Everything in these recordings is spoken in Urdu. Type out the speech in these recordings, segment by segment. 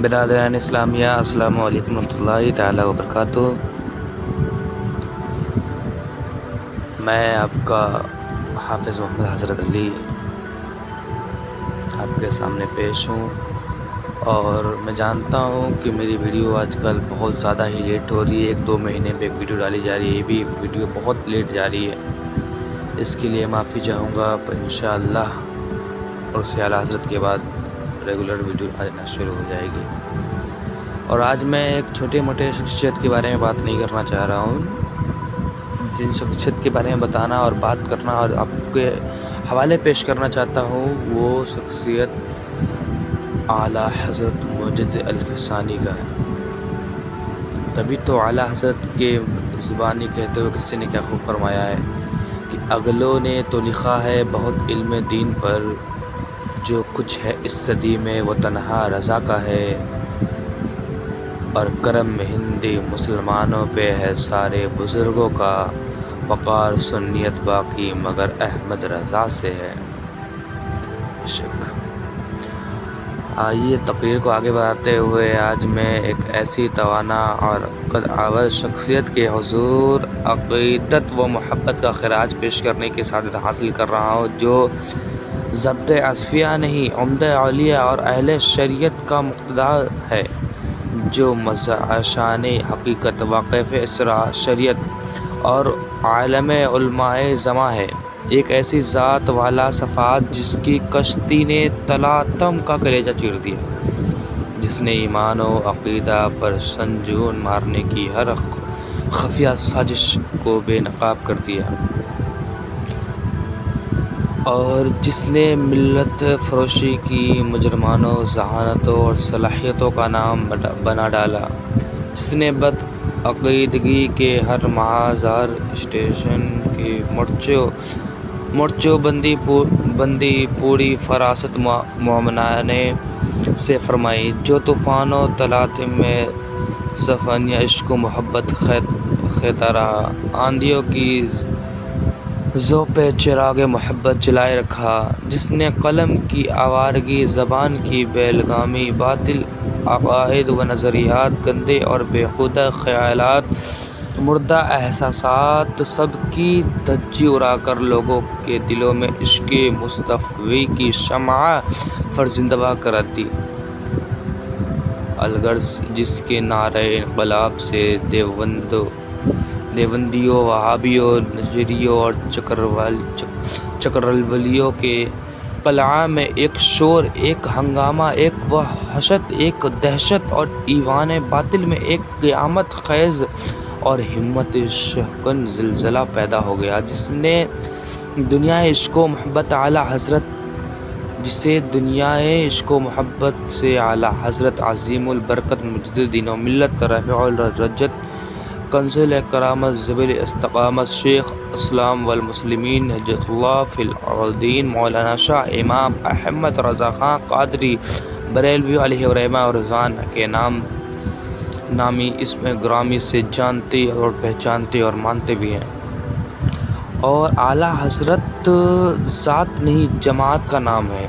برادران اسلامیہ، السلام علیکم ورحمۃ اللہ تعالیٰ وبرکاتہ۔ میں آپ کا حافظ محمد حضرت علی آپ کے سامنے پیش ہوں، اور میں جانتا ہوں کہ میری ویڈیو آج کل بہت زیادہ ہی لیٹ ہو رہی ہے۔ 1-2 مہینے پہ ایک ویڈیو ڈالی جا رہی ہے، یہ بھی ویڈیو بہت لیٹ جا رہی ہے، اس کے لیے معافی چاہوں گا۔ انشاءاللہ عرص اعلیٰ حضرت کے بعد ریگولر ویڈیو آنا شروع ہو جائے گی۔ اور آج میں ایک چھوٹے موٹے شخصیت کے بارے میں بات نہیں کرنا چاہ رہا ہوں۔ جن شخصیت کے بارے میں بتانا اور بات کرنا اور آپ کے حوالے پیش کرنا چاہتا ہوں، وہ شخصیت اعلیٰ حضرت موجد الف ثانی کا ہے۔ تبھی تو اعلیٰ حضرت کے زبانی کہتے ہوئے کسی نے کیا خوب فرمایا ہے کہ اگلوں نے تو لکھا ہے بہت علم دین پر، جو کچھ ہے اس صدی میں وہ تنہا رضا کا ہے، اور کرم ہندی مسلمانوں پہ ہے سارے بزرگوں کا، وقار سنیت باقی مگر احمد رضا سے ہے۔ شک آئیے تقریر کو آگے بڑھاتے ہوئے آج میں ایک ایسی توانا اور قد آور شخصیت کے حضور عقیدت و محبت کا خراج پیش کرنے کی سعادت حاصل کر رہا ہوں، جو ضبط اصفیاء نہیں عمدہ اولیاء اور اہل شریعت کا مقتدا ہے، جو مزعشان حقیقت واقف اسرا شریعت اور عالم علماء زماں ہے، ایک ایسی ذات والا صفات جس کی کشتی نے تلاطم کا کلیجہ چیر دیا، جس نے ایمان و عقیدہ پر سنجون مارنے کی ہر خفیہ سازش کو بے نقاب کر دیا، اور جس نے ملت فروشی کی مجرمانوں ذہانتوں اور صلاحیتوں کا نام بنا ڈالا، جس نے بد عقیدگی کے ہر مہازار اسٹیشن کی مرچو بندی پوری فراست مومنانے سے فرمائی، جو طوفان و تلاطم میں سفینہ عشق و محبت کھیتا رہا، آندھیوں کی ذو پہ چراغ محبت جلائے رکھا، جس نے قلم کی آوارگی، زبان کی بیلگامی، باطل عقائد و نظریات، گندے اور بیہودہ خیالات، مردہ احساسات سب کی دھجی اڑا کر لوگوں کے دلوں میں عشق مصطفی کی شمع فرزندہ کر دی، الغرض جس کے نعرہ انقلاب سے دیوبندیوں، وہابیوں، نجریوں اور چکرالولیوں کے قلعہ میں ایک شور، ایک ہنگامہ، ایک وحشت، ایک دہشت، اور ایوان باطل میں ایک قیامت خیز اور ہمت شکن زلزلہ پیدا ہو گیا، جس نے دنیائے عشق و محبت اعلیٰ حضرت سے اعلیٰ حضرت عظیم البرکت مجدد دین و ملت رافع الرجت کنز کرامت ذوی الاستقامت شیخ اسلام والمسلمین حجت اللہ فی الارضین مولانا شاہ امام احمد رضا خان قادری بریلوی علیہ الرحمہ و رضوان کے نامی اسم گرامی سے جانتے اور پہچانتے اور مانتے بھی ہیں۔ اور اعلیٰ حضرت ذات نہیں جماعت کا نام ہے،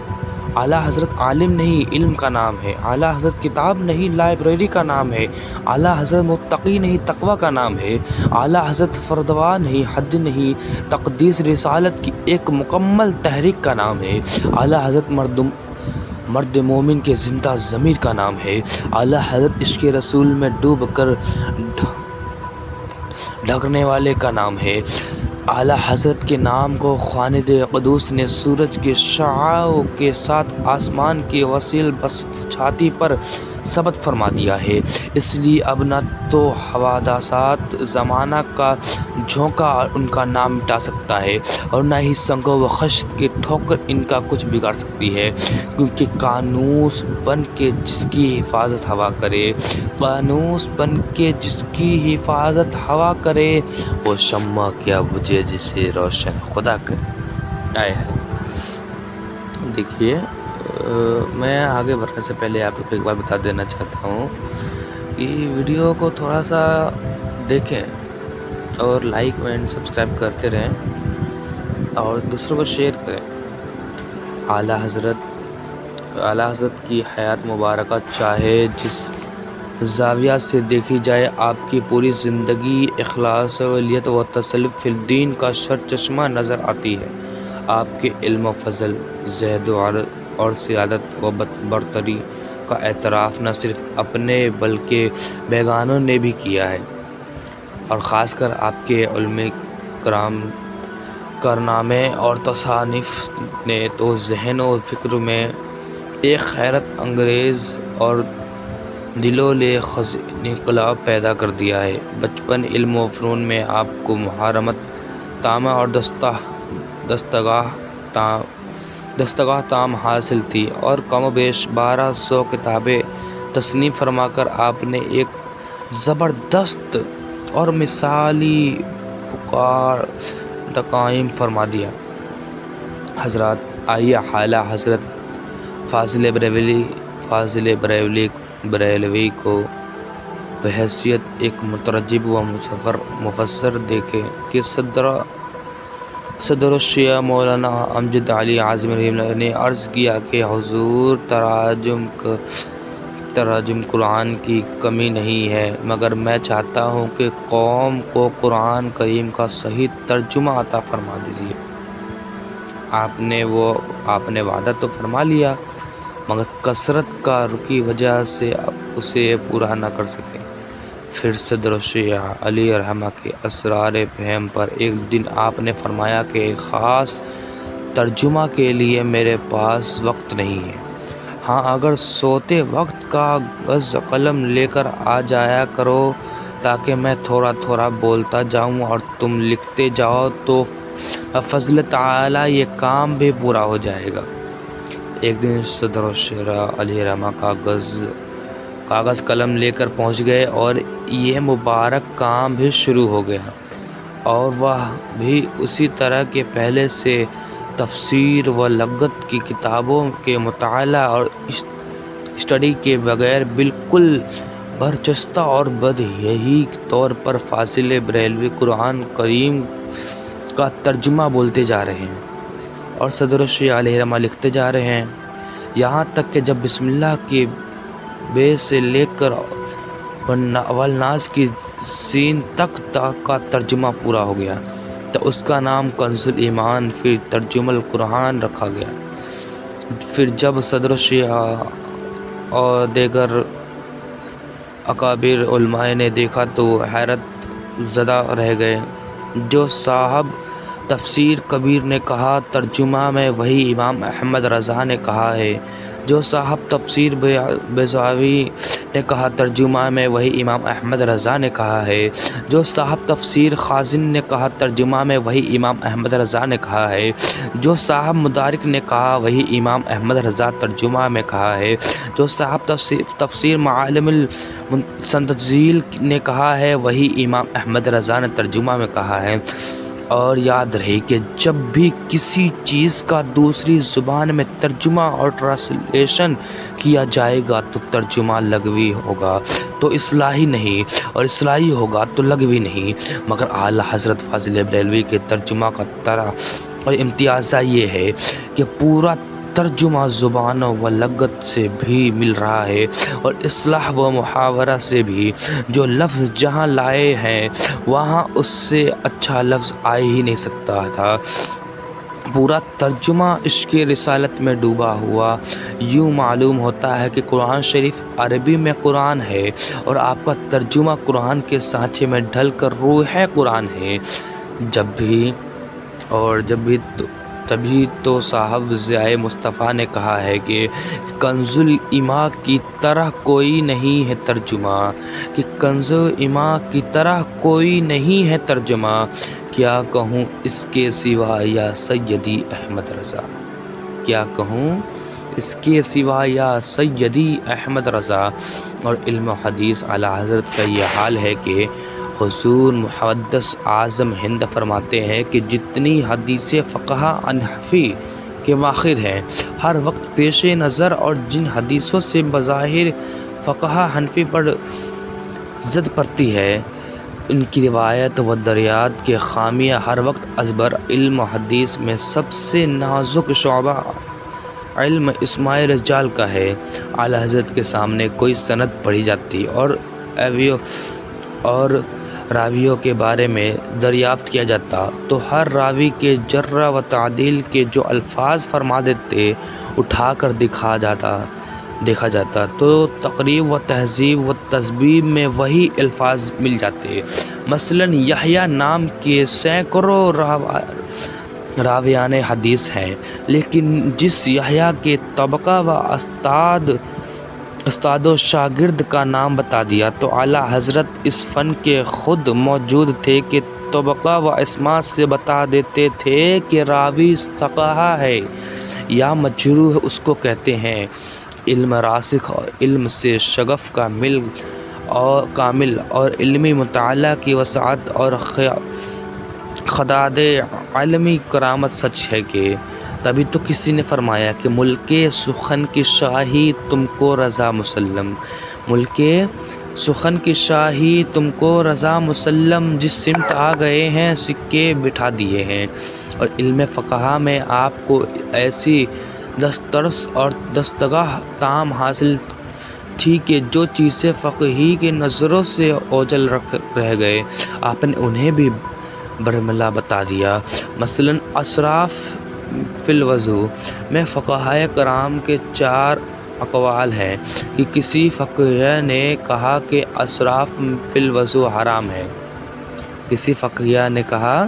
اعلیٰ حضرت عالم نہیں علم کا نام ہے، اعلیٰ حضرت کتاب نہیں لائبریری کا نام ہے، اعلیٰ حضرت متقی نہیں تقوی کا نام ہے، اعلیٰ حضرت فردوار نہیں حد نہیں تقدیس رسالت کی ایک مکمل تحریک کا نام ہے، اعلیٰ حضرت مرد مومن کے زندہ ضمیر کا نام ہے، اعلیٰ حضرت عشق رسول میں ڈوب کر ڈھکنے والے کا نام ہے، اعلیٰ حضرت کے نام کو خواند قدوس نے سورج کے شعاع کے ساتھ آسمان کی وسیع بسط چھاتی پر ثبت فرما دیا ہے، اس لیے اب نہ تو حوادثات زمانہ کا جھونکا ان کا نام مٹا سکتا ہے، اور نہ ہی سنگ و خشت کی ٹھوکر ان کا کچھ بگاڑ سکتی ہے، کیونکہ قانوس بن کے جس کی حفاظت ہوا کرے، وہ شمع کیا بجھے جسے روشن خدا کرے۔ آئے ہے دیکھیے، میں آگے بڑھنے سے پہلے آپ کو ایک بار بتا دینا چاہتا ہوں کہ ویڈیو کو تھوڑا سا دیکھیں اور لائک اینڈ سبسکرائب کرتے رہیں اور دوسروں کو شیئر کریں۔ اعلیٰ حضرت اعلیٰ حضرت کی حیات مبارکہ چاہے جس زاویہ سے دیکھی جائے، آپ کی پوری زندگی اخلاص، ولیت و تصلف فی الدین کا سرچشمہ نظر آتی ہے۔ آپ کے علم و فضل، زہد اور سیادت و برتری کا اعتراف نہ صرف اپنے بلکہ بیگانوں نے بھی کیا ہے، اور خاص کر آپ کے علماء کرام کارنامے اور تصانیف نے تو ذہن و فکر میں ایک حیرت انگیز اور دل و لخز انقلاب پیدا کر دیا ہے۔ بچپن، علم و فنون میں آپ کو مہارت تامہ اور دستگاہ تام حاصل تھی، اور کم و بیش 1200 کتابیں تصنیف فرما کر آپ نے ایک زبردست اور مثالی پروڈکٹ قائم فرما دیا۔ حضرات، آئیے اعلیٰ حضرت فاضل بریلوی کو بحیثیت ایک مترجم و مفسر دیکھیں کہ صدر الشیعہ مولانا امجد علی اعظمی رحمہ اللہ نے عرض کیا کہ حضور، تراجم قرآن کی کمی نہیں ہے، مگر میں چاہتا ہوں کہ قوم کو قرآن کریم کا صحیح ترجمہ عطا فرما دیجیے۔ آپ نے وعدہ تو فرما لیا، مگر کثرت کی وجہ سے اسے پورا نہ کر سکے۔ پھر صدر الشیعہ علی رحمہ کے اسرار فہم پر ایک دن آپ نے فرمایا کہ خاص ترجمہ کے لیے میرے پاس وقت نہیں ہے، ہاں اگر سوتے وقت کاغذ قلم لے کر آ جایا کرو تاکہ میں تھوڑا تھوڑا بولتا جاؤں اور تم لکھتے جاؤ، تو بفضل تعالیٰ یہ کام بھی پورا ہو جائے گا۔ ایک دن صدر الشیعہ علی رحمہ کاغذ قلم لے کر پہنچ گئے، اور یہ مبارک کام بھی شروع ہو گیا، اور وہ بھی اسی طرح کہ پہلے سے تفسیر و لغت کی کتابوں کے مطالعہ اور اسٹڈی کے بغیر بالکل برجستہ اور بدیہی طور پر فاضل بریلوی قرآن کریم کا ترجمہ بولتے جا رہے ہیں، اور صدر الشیعہ علیہ رحمہ لکھتے جا رہے ہیں، یہاں تک کہ جب بسم اللہ کی بے سے لے کر والناس کی سین تک کا ترجمہ پورا ہو گیا، تو اس کا نام کنز الایمان فی ترجمہ القرآن رکھا گیا۔ پھر جب صدر الشیعہ اور دیگر اکابر علماء نے دیکھا تو حیرت زدہ رہ گئے۔ جو صاحب تفسیر کبیر نے کہا ترجمہ میں وہی امام احمد رضا نے کہا ہے، جو صاحب تفسیر بیضاوی نے کہا ترجمہ میں وہی امام احمد رضا نے کہا ہے، جو صاحب تفسیر خازن نے کہا ترجمہ میں وہی امام احمد رضا نے کہا ہے، جو صاحب مدارک نے کہا وہی امام احمد رضا ترجمہ میں کہا ہے، جو صاحب تفسیر معالم التنزیل نے کہا ہے وہی امام احمد رضا نے ترجمہ میں کہا ہے۔ اور یاد رہے کہ جب بھی کسی چیز کا دوسری زبان میں ترجمہ اور ٹرانسلیشن کیا جائے گا تو ترجمہ لغوی ہوگا تو اصلاحی نہیں، اور اصلاحی ہوگا تو لغوی نہیں۔ مگر اعلیٰ حضرت فاضل بریلوی کے ترجمہ کا طرح اور امتیازہ یہ ہے کہ پورا ترجمہ زبان و لغت سے بھی مل رہا ہے، اور اصلاح و محاورہ سے بھی۔ جو لفظ جہاں لائے ہیں وہاں اس سے اچھا لفظ آ ہی نہیں سکتا تھا۔ پورا ترجمہ عشق رسالت میں ڈوبا ہوا۔ یوں معلوم ہوتا ہے کہ قرآن شریف عربی میں قرآن ہے، اور آپ کا ترجمہ قرآن کے سانچے میں ڈھل کر روح قرآن ہے۔ تبھی تو صاحب ضیاء مصطفیٰ نے کہا ہے کہ کنز الایمان کی طرح کوئی نہیں ہے ترجمہ، کہ کنز الایمان کی طرح کوئی نہیں ہے ترجمہ، کیا کہوں اس کے سوا یا سیدی احمد رضا، کیا کہوں اس کے سوا یا سیدی احمد رضا۔ اور علم و حدیث اعلیٰ حضرت کا یہ حال ہے کہ حضور محدث اعظم ہند فرماتے ہیں کہ جتنی حدیث فقہ حنفی کے ماخذ ہیں ہر وقت پیش نظر، اور جن حدیثوں سے بظاہر فقہ حنفی پر زد پڑتی ہے ان کی روایت و دریات کے خامیہ ہر وقت ازبر۔ علم و حدیث میں سب سے نازک شعبہ علم اسماء رجال کا ہے۔ اعلیٰ حضرت کے سامنے کوئی سند پڑھی جاتی اور راویوں کے بارے میں دریافت کیا جاتا تو ہر راوی کے جرح و تعدیل کے جو الفاظ فرما دیتے اٹھا کر دیکھا جاتا تو تقریب و تہذیب و تذبیب میں وہی الفاظ مل جاتے۔ مثلاً یحییٰ نام کے سینکڑوں راویان حدیث ہیں، لیکن جس یحییٰ کے طبقہ و استاد و شاگرد کا نام بتا دیا تو اعلیٰ حضرت اس فن کے خود موجود تھے کہ طبقہ و اسما سے بتا دیتے تھے کہ راوی ثقہ ہے یا مجروح اس کو کہتے ہیں۔ علم راسخ اور علم سے شغف کامل اور علمی مطالعہ کی وسعت اور خداد علمی کرامت سچ ہے کہ تبھی تو کسی نے فرمایا کہ ملک سخن کی شاہی تم کو رضا مسلم، ملک سخن کی شاہی تم کو رضا مسلم، جس سمت آ گئے ہیں سکے بٹھا دیے ہیں۔ اور علم فقہ میں آپ کو ایسی دسترس اور دستگاہ تام حاصل تھی کہ جو چیزیں فقیہی کی نظروں سے اوجھل رہ گئے آپ نے انہیں بھی برملا بتا دیا۔ مثلاً اسراف فی الوضو میں فقہائے کرام کے 4 اقوال ہیں کہ کسی فقیہ نے کہا کہ اسراف فی الوضو حرام ہے، کسی فقیہ نے کہا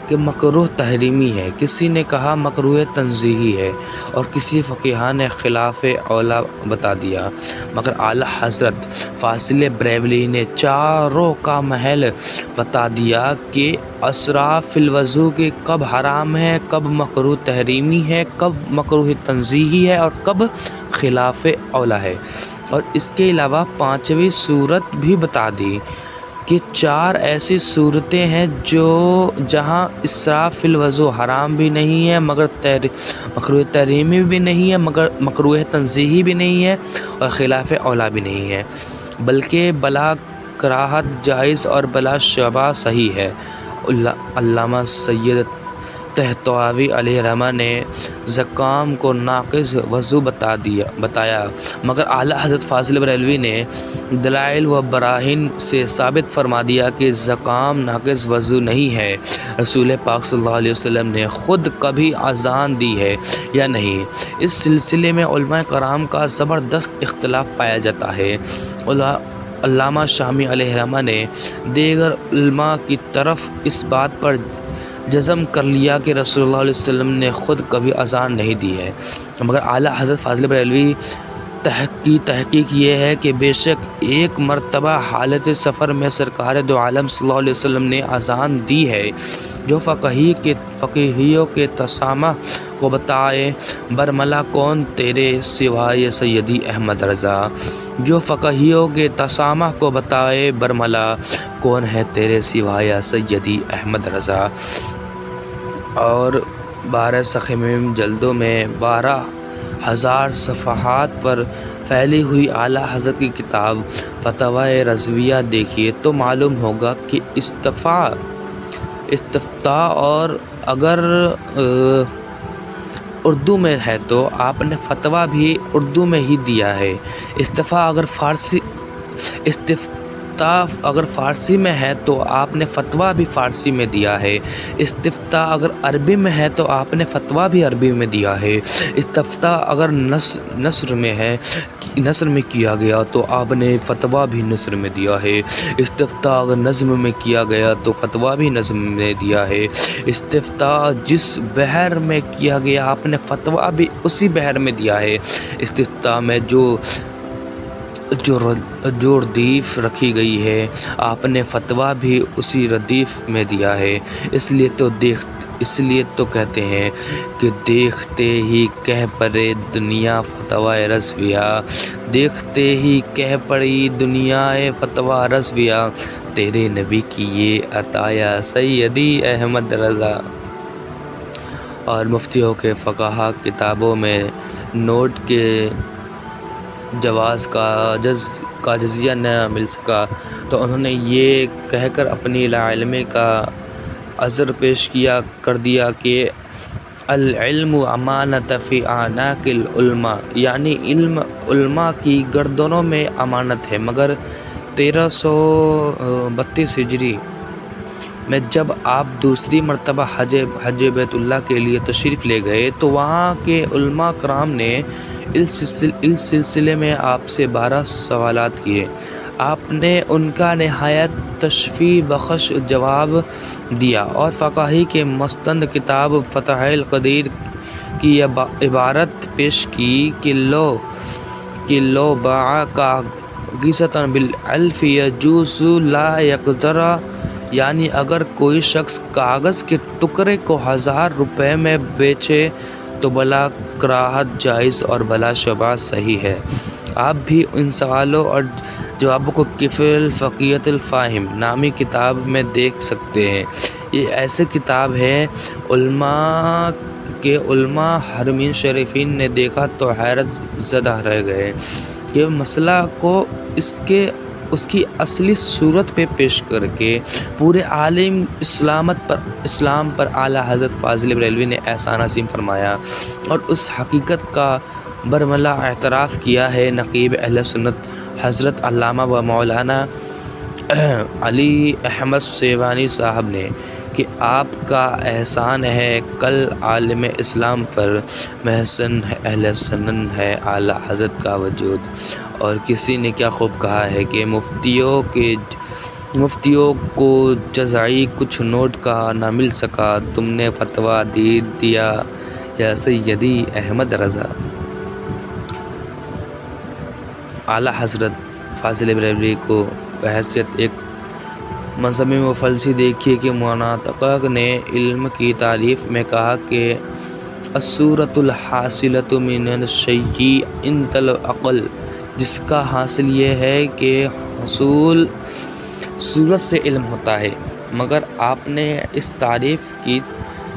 کہ مکروہ تحریمی ہے، کسی نے کہا مکروہ تنزیہی ہے، اور کسی فقیہ نے خلاف اولا بتا دیا۔ مگر اعلیٰ حضرت فاضل بریلوی نے چاروں کا محل بتا دیا کہ اسراف فی الوضو کے کب حرام ہے، کب مکروہ تحریمی ہے، کب مکروہ تنزیہی ہے اور کب خلاف اولا ہے، اور اس کے علاوہ 5ویں صورت بھی بتا دی کہ 4 ایسی صورتیں ہیں جہاں اسراف فی الوضو حرام بھی نہیں ہے، مگر مکروہ تحریمی بھی نہیں ہے، مگر مکروہ تنزیہی بھی نہیں ہے اور خلاف اولا بھی نہیں ہے، بلکہ بلا کراہت جائز اور بلا شبہ صحیح ہے۔ علامہ سید طحطاوی علیہ رحمہ نے زکام کو ناقض وضو بتایا، مگر اعلیٰ حضرت فاضل بریلوی نے دلائل و براہین سے ثابت فرما دیا کہ زکام ناقض وضو نہیں ہے۔ رسول پاک صلی اللہ علیہ وسلم نے خود کبھی اذان دی ہے یا نہیں، اس سلسلے میں علماء کرام کا زبردست اختلاف پایا جاتا ہے۔ علامہ شامی علیہ رحمہ نے دیگر علماء کی طرف اس بات پر جزم کر لیا کہ رسول اللہ علیہ وسلم نے خود کبھی اذان نہیں دی ہے، مگر اعلیٰ حضرت فاضل بریلوی کی تحقیق یہ ہے کہ بے شک ایک مرتبہ حالت سفر میں سرکار دو عالم صلی اللہ علیہ وسلم نے اذان دی ہے، جو فقیہیوں کے تسامح کو بتائے برملا کون تیرے سوائے سیدی احمد رضا، جو فقیہیوں کے تسامح کو بتائے برملا کون ہے تیرے سوائے سیدی احمد رضا۔ اور 12 صفحے جلدوں میں 12,000 صفحات پر پھیلی ہوئی اعلیٰ حضرت کی کتاب فتاوی رضویہ دیکھیے تو معلوم ہوگا کہ استفتاء اور اگر اردو میں ہے تو آپ نے فتویٰ بھی اردو میں ہی دیا ہے، استفتاء اگر فارسی میں ہے تو آپ نے فتویٰ بھی فارسی میں دیا ہے، استفتاء اگر عربی میں ہے تو آپ نے فتویٰ بھی عربی میں دیا ہے، استفتاء اگر نثر میں کیا گیا تو آپ نے فتویٰ بھی نثر میں دیا ہے، استفتاء اگر نظم میں کیا گیا تو فتویٰ بھی نظم میں دیا ہے، استفتاء جس بحر میں کیا گیا آپ نے فتویٰ بھی اسی بحر میں دیا ہے، استفتاء میں جو ردیف رکھی گئی ہے آپ نے فتویٰ بھی اسی ردیف میں دیا ہے، اس لیے تو کہتے ہیں کہ دیکھتے ہی کہہ پڑے دنیا فتویٰ رضویہ، دیکھتے ہی کہہ پڑی دنیا فتویٰ رضویہ، تیرے نبی کی یہ عطایا سیدی احمد رضا۔ اور مفتیوں کے فقہا کتابوں میں نوٹ کے جواز کا جزیہ نہ مل سکا تو انہوں نے یہ کہہ کر اپنی لاعلمی کا عذر پیش کر دیا کہ العلم امانت فی اعناق العلماء، یعنی علم علماء کی گردنوں میں امانت ہے۔ مگر 1332 ہجری میں جب آپ دوسری مرتبہ حج بیت اللہ کے لیے تشریف لے گئے تو وہاں کے علماء کرام نے اس سلسلے میں آپ سے 12 سوالات کیے۔ آپ نے ان کا نہایت تشفیع بخش جواب دیا اور فقاہی کے مستند کتاب فتح القدیر کی یہ عبارت پیش کی کہ لو باع کاغذۃ بالالف یجوز لا یقدر، یعنی اگر کوئی شخص کاغذ کے ٹکڑے کو 1000 روپے میں بیچے تو بلا کراہت جائز اور بلا شبہ صحیح ہے۔ آپ بھی ان سوالوں اور جوابوں کو کفل الفقیہ الفاہم نامی کتاب میں دیکھ سکتے ہیں۔ یہ ایسی کتاب ہے علماء حرمین شریفین نے دیکھا تو حیرت زدہ رہ گئے کہ مسئلہ کو اس کی اصلی صورت پہ پیش کر کے پورے عالم اسلام پر اعلیٰ حضرت فاضل بریلوی نے احسان عظیم فرمایا اور اس حقیقت کا برملا اعتراف کیا ہے نقیب اہل سنت حضرت علامہ و مولانا علی احمد سیوانی صاحب نے کہ آپ کا احسان ہے کل عالم اسلام پر محسن اہل سنن ہے اعلیٰ حضرت کا وجود۔ اور کسی نے کیا خوب کہا ہے کہ مفتیوں کو جزائی کچھ نوٹ کا نہ مل سکا، تم نے فتویٰ دیا یا سیدی احمد رضا۔ اعلیٰ حضرت فاضل بریلوی کو بحیثیت ایک مذہبی مفلسی دیکھیے کہ مناطق نے علم کی تعریف میں کہا کہ الصورۃ الحاصلۃ من الشیء عند العقل، جس کا حاصل یہ ہے کہ حصول صورت سے علم ہوتا ہے، مگر آپ نے اس تعریف کی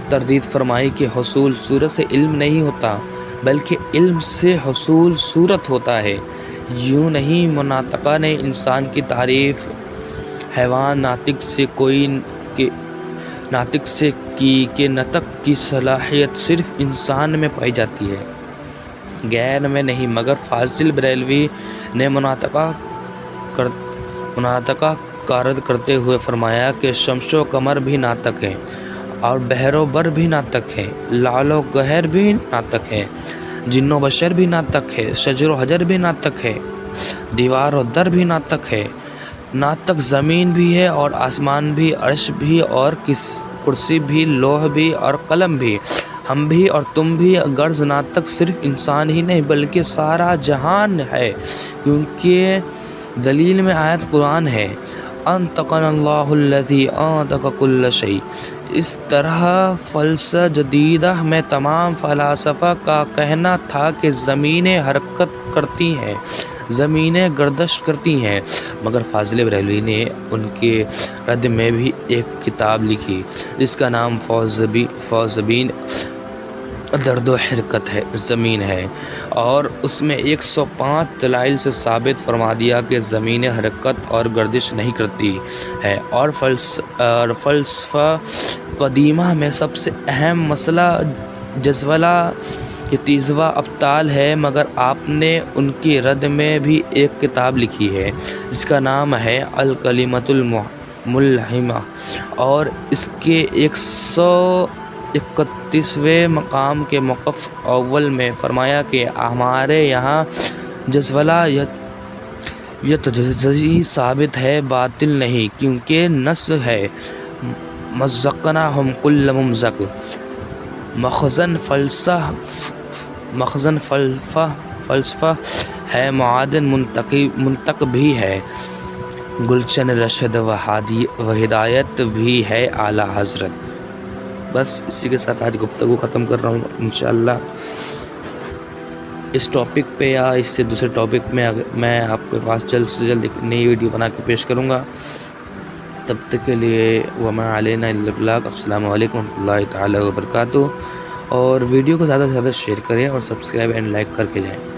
تردید فرمائی کہ حصول صورت سے علم نہیں ہوتا بلکہ علم سے حصول صورت ہوتا ہے۔ یوں نہیں، مناطقہ نے انسان کی تعریف حیوان ناطق سے کی کہ نطق کی صلاحیت صرف انسان میں پائی جاتی ہے، غیر میں نہیں۔ مگر فاضل بریلوی نے مناطقہ کارد کرتے ہوئے فرمایا کہ شمس و قمر بھی ناطق ہیں اور بحر و بر بھی ناطق ہیں، لعل و گہر بھی ناطق ہیں، جن و بشر بھی ناطق ہے، شجر و حجر بھی ناطق ہے، دیوار و در بھی ناطق ہے، ناطق زمین بھی ہے اور آسمان بھی، عرش بھی اور کرسی بھی، لوح بھی اور قلم بھی، ہم بھی اور تم بھی۔ غرض ناطق صرف انسان ہی نہیں بلکہ سارا جہان ہے، کیونکہ دلیل میں آیت قرآن ہے انطقنا اللہ الذی انطق کل شیء۔ اس طرح فلسفہ جدیدہ میں تمام فلاسفہ کا کہنا تھا کہ زمینیں حرکت کرتی ہیں، زمینیں گردش کرتی ہیں، مگر فاضل بریلوی نے ان کے رد میں بھی ایک کتاب لکھی جس کا نام فوزبین درد و حرکت ہے زمین ہے، اور اس میں 105 دلائل سے ثابت فرما دیا کہ زمین حرکت اور گردش نہیں کرتی ہے۔ اور فلسفہ قدیمہ میں سب سے اہم مسئلہ جزولہ یہ 30واں ابطال ہے، مگر آپ نے ان کی رد میں بھی ایک کتاب لکھی ہے جس کا نام ہے الکلمۃ الملحمہ، اور اس کے 131ویں مقام کے موقف اول میں فرمایا کہ ہمارے یہاں جزولہ یتجزی ثابت ہے، باطل نہیں، کیونکہ نص ہے مزقناہم کل ممزق۔ مخزن فلسفہ ہے، معادن منطق بھی ہے، گلشن رشد و ہدایت بھی ہے اعلیٰ حضرت۔ بس اسی کے ساتھ آج گفتگو ختم کر رہا ہوں۔ انشاءاللہ اس ٹاپک پہ یا اس سے دوسرے ٹاپک میں آپ کے پاس جلد سے جلد ایک نئی ویڈیو بنا کے پیش کروں گا۔ تب تک کے لیے وما علینا الا البلاغ۔ السلام علیکم ورحمۃ اللہ تعالیٰ وبرکاتہ، اور ویڈیو کو زیادہ سے زیادہ شیئر کریں اور سبسکرائب اینڈ لائک کر کے جائیں۔